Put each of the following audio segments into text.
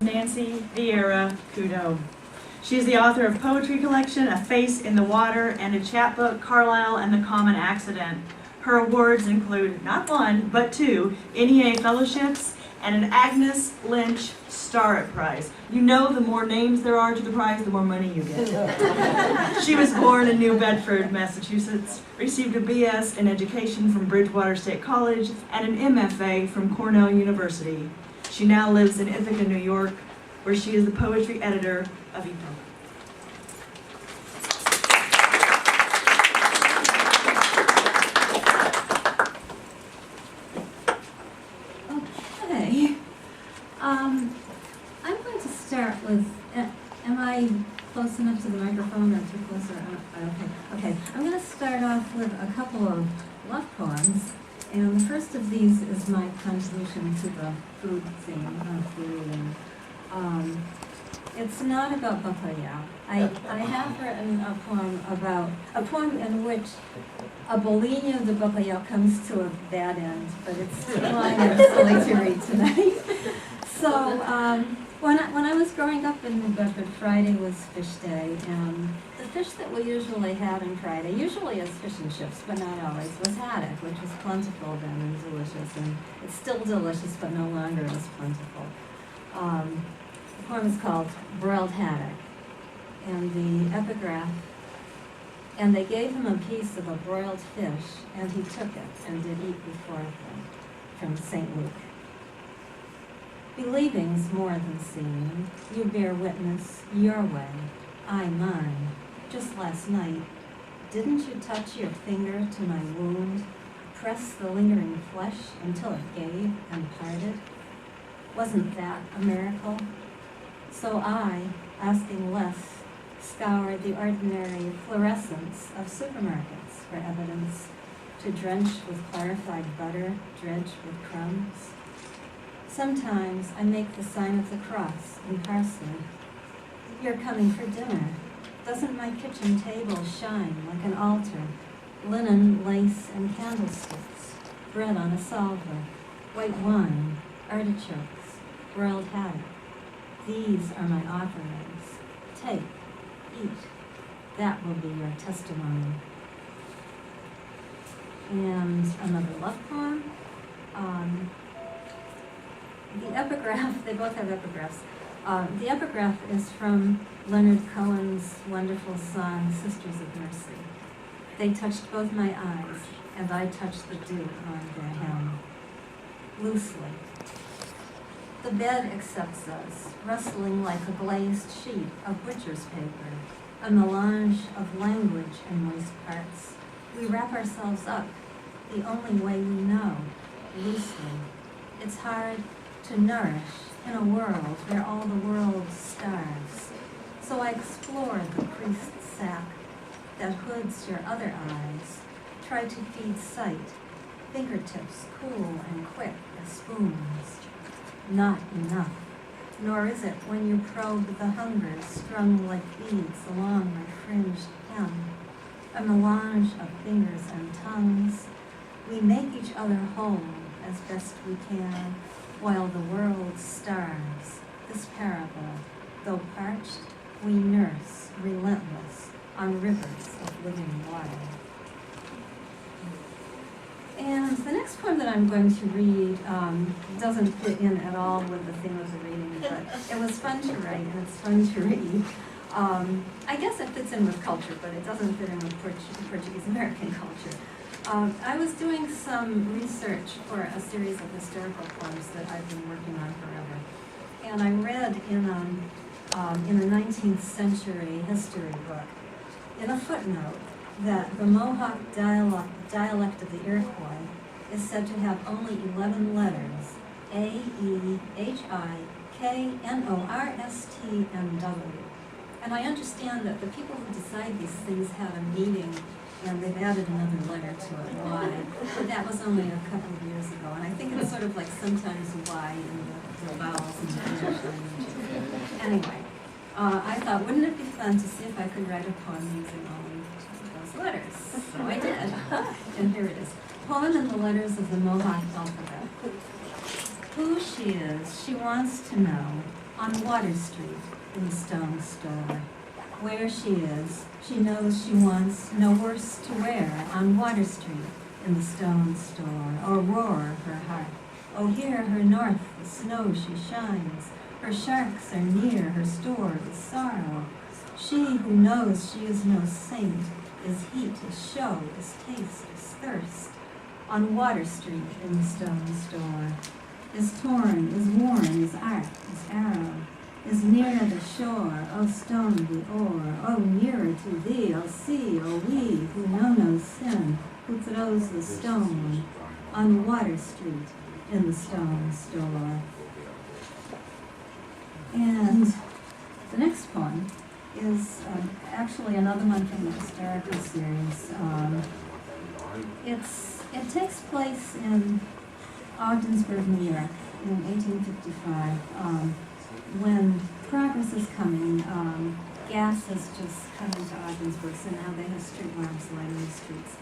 Nancy Vieira Couto. She is the author of poetry collection, A Face in the Water, and a chapbook, Carlisle and the Common Accident. Her awards include not one, but 2 NEA fellowships and an Agnes Lynch Starrett Prize. You know the more names there are to the prize, the more money you get. She was born in New Bedford, Massachusetts, received a BS in education from Bridgewater State College and an M.F.A. from Cornell University. She now lives in Ithaca, New York, where she is the poetry editor of Epoch. Okay. I'm going to start with, am I close enough to the microphone or too close? Okay. I'm going to start off with a couple of love poems. And the first of these is my contribution to the food theme of the reading. It's not about bacalhau. I have written a poem in which a bolinho de bacalhau comes to a bad end, but it's too long and silly to read tonight. So when I was growing up in New Bedford, Friday was fish day, and the fish that we usually had on Friday, usually as fish and chips, but not always, was haddock, which was plentiful then and delicious, and it's still delicious, but no longer as plentiful. The poem is called Broiled Haddock, and the epigraph, and they gave him a piece of a broiled fish, and he took it and did eat before them, from St. Luke. Believing's more than seeing, you bear witness your way, I mine. Just last night, didn't you touch your finger to my wound, press the lingering flesh until it gave and parted? Wasn't that a miracle? So I, asking less, scoured the ordinary fluorescence of supermarkets for evidence, to drench with clarified butter, dredge with crumbs. Sometimes I make the sign of the cross in parsley. You're coming for dinner. Doesn't my kitchen table shine like an altar? Linen, lace, and candlesticks, bread on a salver, white wine, artichokes, broiled haddock. These are my offerings. Take, eat. That will be your testimony. And another love poem. The epigraph, they both have epigraphs. The epigraph is from Leonard Cohen's wonderful song, Sisters of Mercy. They touched both my eyes, and I touched the dew on their hem. Loosely. The bed accepts us, rustling like a glazed sheet of butcher's paper, a melange of language and moist parts. We wrap ourselves up, the only way we know, loosely. It's hard to nourish in a world where all the world starves. So I explore the priest's sack that hoods your other eyes, try to feed sight, fingertips cool and quick as spoons. Not enough, nor is it when you probe the hunger strung like beads along my fringed hem. A melange of fingers and tongues, we make each other whole as best we can, while the world starves. This parable, though parched, we nurse, relentless, on rivers of living water. And the next poem that I'm going to read doesn't fit in at all with the theme of the reading, but it was fun to write and it's fun to read. I guess it fits in with culture, but it doesn't fit in with Portuguese-American culture. I was doing some research for a series of historical poems that I've been working on forever. And I read in a 19th century history book, in a footnote, that the Mohawk dialect of the Iroquois is said to have only 11 letters, A, E, H, I, K, N, O, R, S, T, and W. And I understand that the people who decide these things had a meeting and they've added another letter to it, Y. But that was only a couple of years ago. And I think it's sort of like sometimes Y in the vowels in the English language. Anyway, I thought, wouldn't it be fun to see if I could write a poem using only those letters? So I did. And here it is. Poem in the letters of the Mohawk alphabet. Who she is, she wants to know. on Water Street in the stone store. Where she is, she knows she wants no worse to wear on Water Street in the stone store. Oh, roar her heart. Oh, hear her north, the snow she shines. Her sharks are near, her store is sorrow. She who knows she is no saint, is heat, is show, is taste, is thirst. On Water Street in the stone store. Is torn, is worn, is arc, is arrow. Is near the shore, O stone the oar, O nearer to thee, O sea, O we, who know no sin, who throws the stone on Water Street in the stone store. And the next poem is actually another one from the historical series. It takes place in Ogdensburg, New York, in 1855. When progress is coming, gas is just coming to Ogdensburg, so now they have street lamps lighting the streets.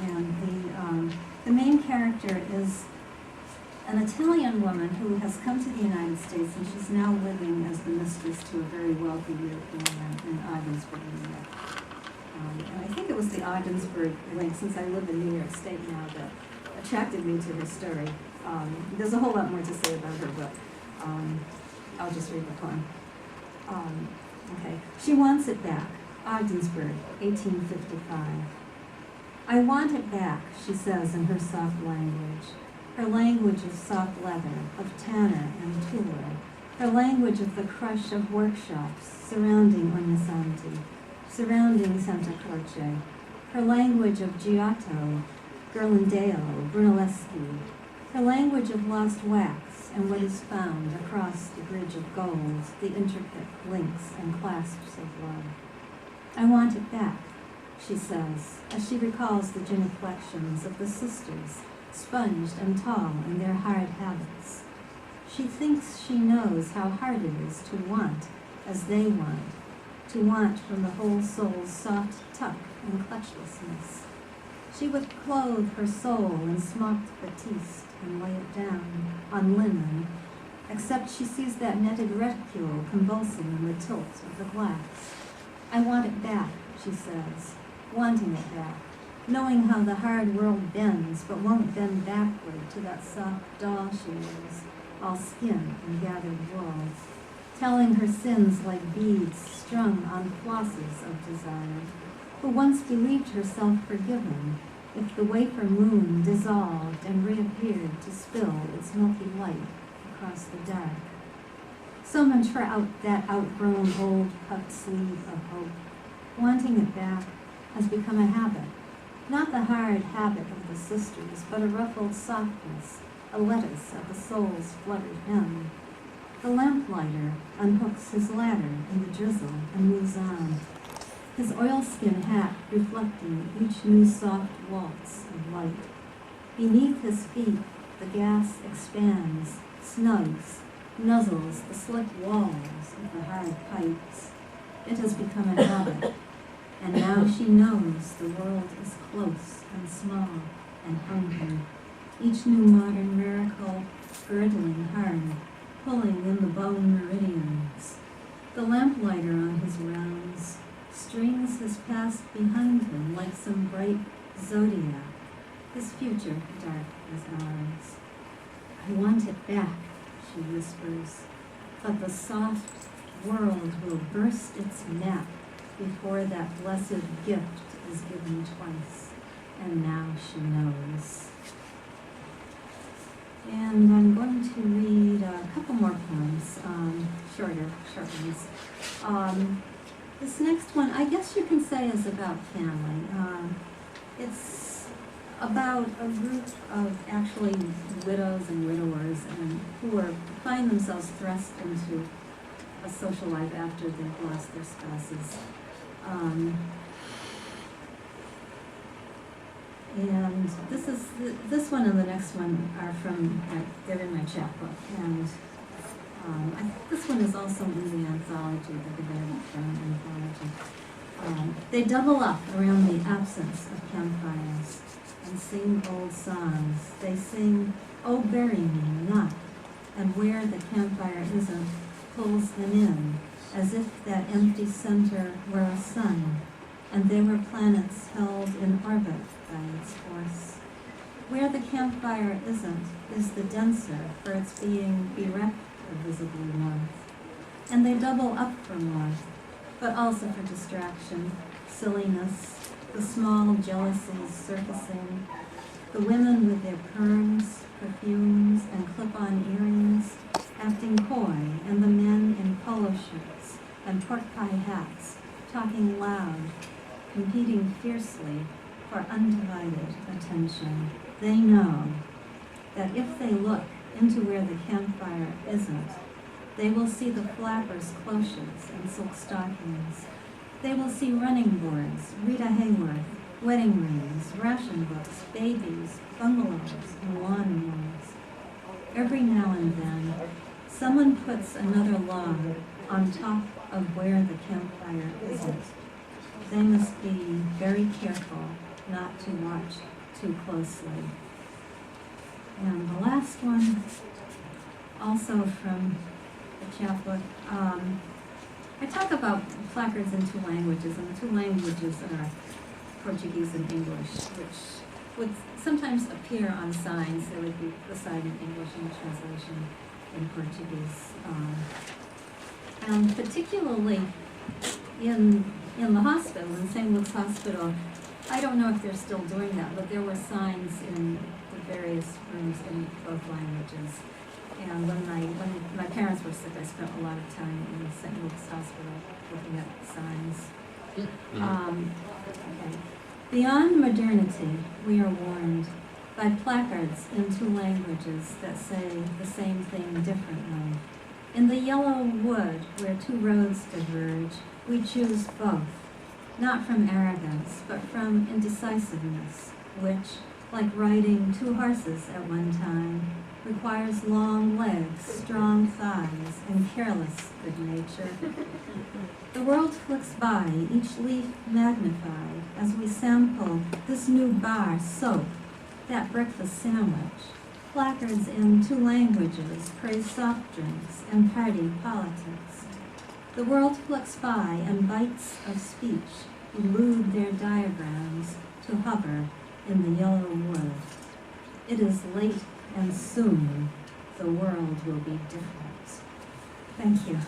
And the main character is an Italian woman who has come to the United States, and she's now living as the mistress to a very wealthy European man in Ogdensburg, New York. And I think it was the Ogdensburg link, since I live in New York State now, that attracted me to her story. There's a whole lot more to say about her, but I'll just read the poem. Okay. She wants it back. Ogdensburg, 1855. I want it back, she says in her soft language. Her language of soft leather, of tanner and tour. Her language of the crush of workshops surrounding Ognissanti, surrounding Santa Croce. Her language of Giotto, Ghirlandaio, Brunelleschi. Her language of lost wax and what is found across the bridge of gold, the intricate links and clasps of love. I want it back, she says, as she recalls the genuflections of the sisters, sponged and tall in their hard habits. She thinks she knows how hard it is to want as they want from the whole soul's soft tuck and clutchlessness. She would clothe her soul in smocked batiste and lay it down on linen, except she sees that netted reticule convulsing in the tilt of the glass. I want it back, she says, wanting it back, knowing how the hard world bends, but won't bend backward to that soft doll she is, all skin and gathered wool, telling her sins like beads strung on flosses of desire, who once believed herself forgiven if the wafer moon dissolved and reappeared to spill its milky light across the dark. So much for that outgrown old puffed sleeve of hope. Wanting it back has become a habit, not the hard habit of the sisters, but a ruffled softness, a lettuce at the soul's fluttered hem. The lamplighter unhooks his ladder in the drizzle and moves on, his oilskin hat reflecting each new soft waltz of light. Beneath his feet, the gas expands, snugs, nuzzles the slick walls of the hard pipes. It has become a habit, and now she knows the world is close and small and hungry. Each new modern miracle girdling hard, pulling in the bone meridians. The lamplighter on his rounds strings his past behind him like some bright zodiac, his future dark as ours. I want it back, she whispers, but the soft world will burst its nap before that blessed gift is given twice, and now she knows. And I'm going to read a couple more poems, short ones. This next one, I guess you can say, is about family. It's about a group of actually widows and widowers and who find themselves thrust into a social life after they've lost their spouses. And this one and the next one are they're in my chapbook. And this one is also in the anthology, the Development Brown anthology. They double up around the absence of campfires and sing old songs. They sing, "Oh, bury me not," and where the campfire isn't, pulls them in, as if that empty center were a sun, and they were planets held in orbit by its force. Where the campfire isn't is the denser for its being bereft of visible warmth. And they double up for warmth, but also for distraction, silliness, the small jealousies surfacing, the women with their perms, perfumes, and clip-on earrings, acting coy, and the men in polo shirts and pork pie hats, talking loud, competing fiercely for undivided attention. They know that if they look into where the campfire isn't, they will see the flappers' cloches and silk stockings. They will see running boards, Rita Hayworth, wedding rings, ration books, babies, bungalows, and lawnmowers. Every now and then, someone puts another log on top of where the campfire isn't. They must be very careful not to watch too closely. And the last one, also from the chapbook, I talk about placards in two languages, and the two languages are Portuguese and English, which would sometimes appear on signs. There would be the sign in English and the translation in Portuguese. And particularly in the hospital, in St. Luke's Hospital, I don't know if they're still doing that, but there were signs in the various rooms in both languages. And when my parents were sick, I spent a lot of time in St. Luke's Hospital looking at signs. Okay. Beyond modernity, we are warned by placards in two languages that say the same thing differently. In the yellow wood, where two roads diverge, we choose both, not from arrogance, but from indecisiveness, which, like riding two horses at one time, requires long legs, strong thighs, and careless good nature. The world flicks by, each leaf magnified, as we sample this new bar soap, that breakfast sandwich. Placards in two languages praise soft drinks and party politics. The world flicks by, and bites of speech elude their diagrams to hover in the yellow wood. It is late, and soon the world will be different. Thank you.